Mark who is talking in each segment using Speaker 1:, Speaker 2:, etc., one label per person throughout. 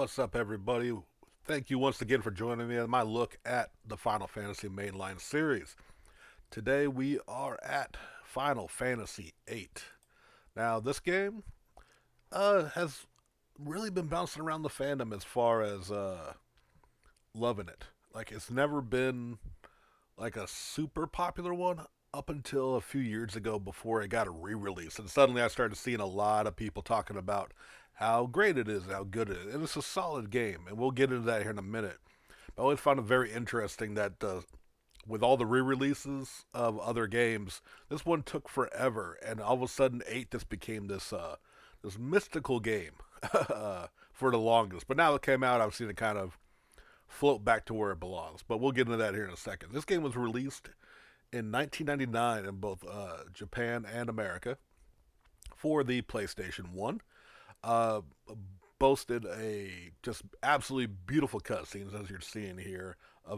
Speaker 1: What's up, everybody? Thank you once again for joining me on my look at the Final Fantasy Mainline series. Today we are at Final Fantasy VIII. Now, this game has really been bouncing around the fandom as far as loving it. Like, it's never been like a super popular one up until a few years ago before it got a re-release, and suddenly I started seeing a lot of people talking about how great it is, how good it is, and it's a solid game, and we'll get into that here in a minute. But I always found it very interesting that with all the re-releases of other games, this one took forever, and all of a sudden, eight just became this mystical game for the longest. But now it came out, I've seen it kind of float back to where it belongs. But we'll get into that here in a second. This game was released in 1999 in both Japan and America for the PlayStation 1. Uh, Boasted a just absolutely beautiful cutscenes as you're seeing here. A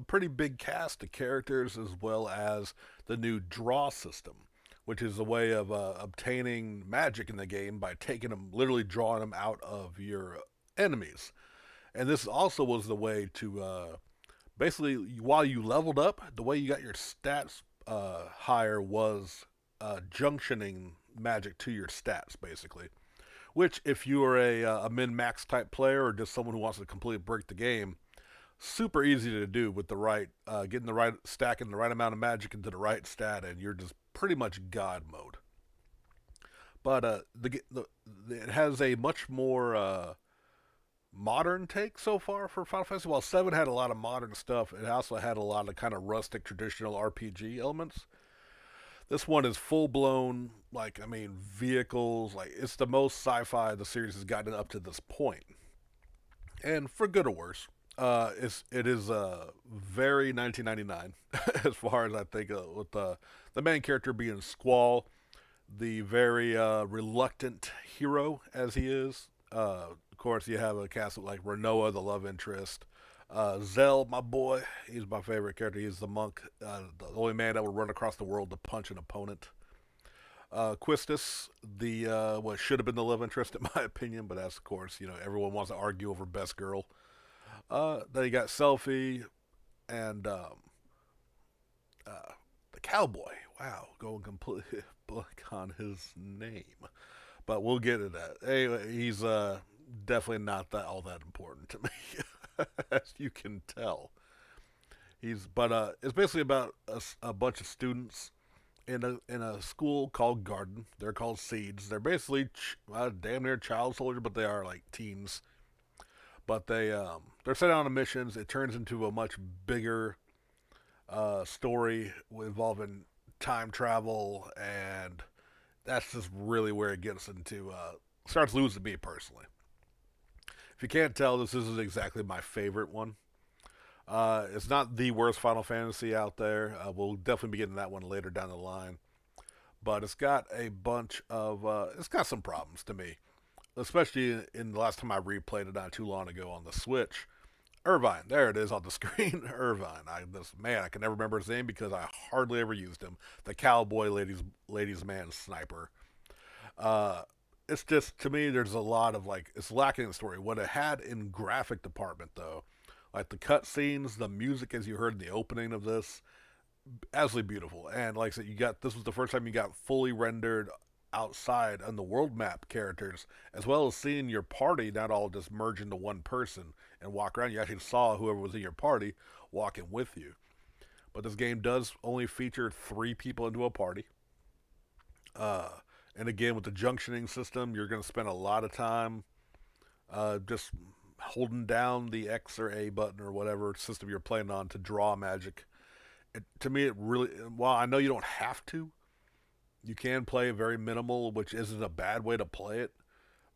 Speaker 1: pretty big cast of characters, as well as the new draw system, which is a way of obtaining magic in the game by taking them, literally drawing them out of your enemies. And this also was the way to basically, while you leveled up, the way you got your stats higher was junctioning magic to your stats, basically. Which, if you are a min max type player or just someone who wants to completely break the game, super easy to do with the right, getting the right, stacking the right amount of magic into the right stat, and you're just pretty much God mode. But it has a much more modern take so far for Final Fantasy. While Seven had a lot of modern stuff, it also had a lot of kind of rustic traditional RPG elements. This one is full blown, like, I mean, vehicles. Like, it's the most sci-fi the series has gotten up to this point, and for good or worse. It is very 1999 as far as I think, with the main character being Squall, the very reluctant hero as he is. Of course, you have a cast like Renoa, the love interest. Zell, my boy, he's my favorite character. He's the monk, the only man that would run across the world to punch an opponent. Quistis, the what should have been the love interest in my opinion, but that's, of course, everyone wants to argue over best girl. Then you got Selfie and uh, the cowboy. Wow, going completely blank on his name, but we'll get to that. Anyway, he's definitely not that all that important to me, as you can tell. It's basically about a bunch of students in a school called Garden. They're called Seeds. They're basically damn near child soldiers, but they are like teens. But they're sent out on missions. It turns into a much bigger story involving time travel, and that's just really where it gets into starts losing me personally. If you can't tell, this isn't exactly my favorite one. It's not the worst Final Fantasy out there. We'll definitely be getting that one later down the line. But it's got a bunch of it's got some problems to me, especially in the last time I replayed it not too long ago on the Switch. Irvine, there it is on the screen. Irvine, I can never remember his name because I hardly ever used him. The cowboy ladies man sniper. Uh, it's just, to me, there's a lot of, like, it's lacking in story. What it had in graphic department, though, like the cutscenes, the music, as you heard in the opening of this, absolutely beautiful. And like I said, this was the first time you got fully rendered outside on the world map characters, as well as seeing your party not all just merge into one person and walk around. You actually saw whoever was in your party walking with you. But this game does only feature three people into a party. Uh, and again, with the junctioning system, you're going to spend a lot of time just holding down the X or A button or whatever system you're playing on to draw magic. To me, it really, while I know you don't have to, you can play very minimal, which isn't a bad way to play it.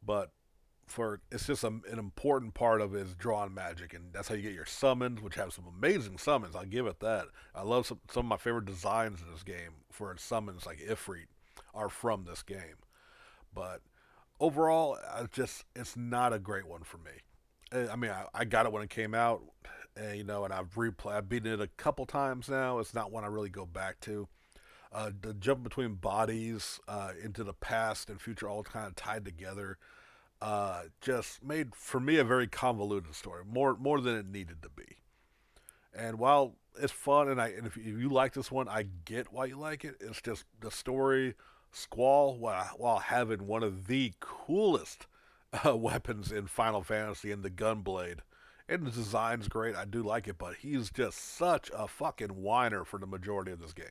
Speaker 1: But it's just an important part of it is drawing magic, and that's how you get your summons, which have some amazing summons. I'll give it that. I love some of my favorite designs in this game for its summons, like Ifrit, are from this game. But overall, it's not a great one for me. I mean, I got it when it came out, and I've beaten it a couple times now. It's not one I really go back to. The jump between bodies into the past and future all kind of tied together. just made for me a very convoluted story, more than it needed to be. And while it's fun, and if you like this one, I get why you like it. It's just the story, Squall, while having one of the coolest weapons in Final Fantasy in the Gunblade. And the design's great. I do like it, but he's just such a fucking whiner for the majority of this game.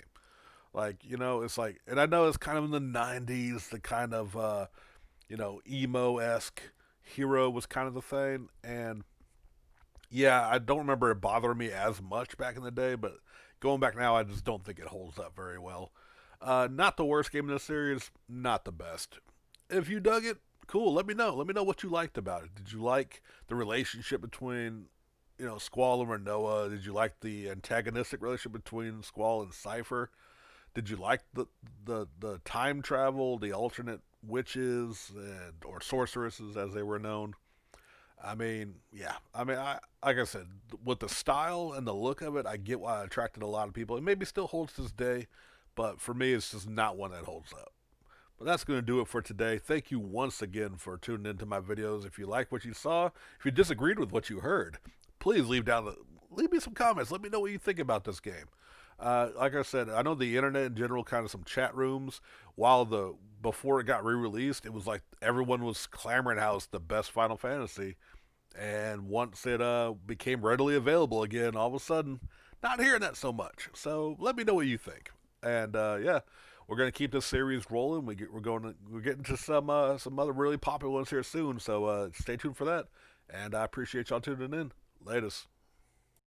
Speaker 1: Like, it's like, and I know it's kind of in the 90s, the kind of, emo esque hero was kind of the thing. And yeah, I don't remember it bothering me as much back in the day, but going back now, I just don't think it holds up very well. Not the worst game in the series, not the best. If you dug it, cool. Let me know. Let me know what you liked about it. Did you like the relationship between, Squall and Renoa? Did you like the antagonistic relationship between Squall and Cipher? Did you like the time travel, the alternate witches and or sorceresses as they were known? I mean, yeah. I mean, I like I said, with the style and the look of it, I get why it attracted a lot of people. It maybe still holds to this day, but for me, it's just not one that holds up. But that's going to do it for today. Thank you once again for tuning into my videos. If you like what you saw, if you disagreed with what you heard, please leave me some comments. Let me know what you think about this game. Like I said, I know the internet in general, kind of some chat rooms. While the before it got re-released, it was like everyone was clamoring how it's the best Final Fantasy, and once it became readily available again, all of a sudden, not hearing that so much. So let me know what you think. And yeah, we're gonna keep this series rolling. We're getting to some other really popular ones here soon. So stay tuned for that. And I appreciate y'all tuning in. Latest.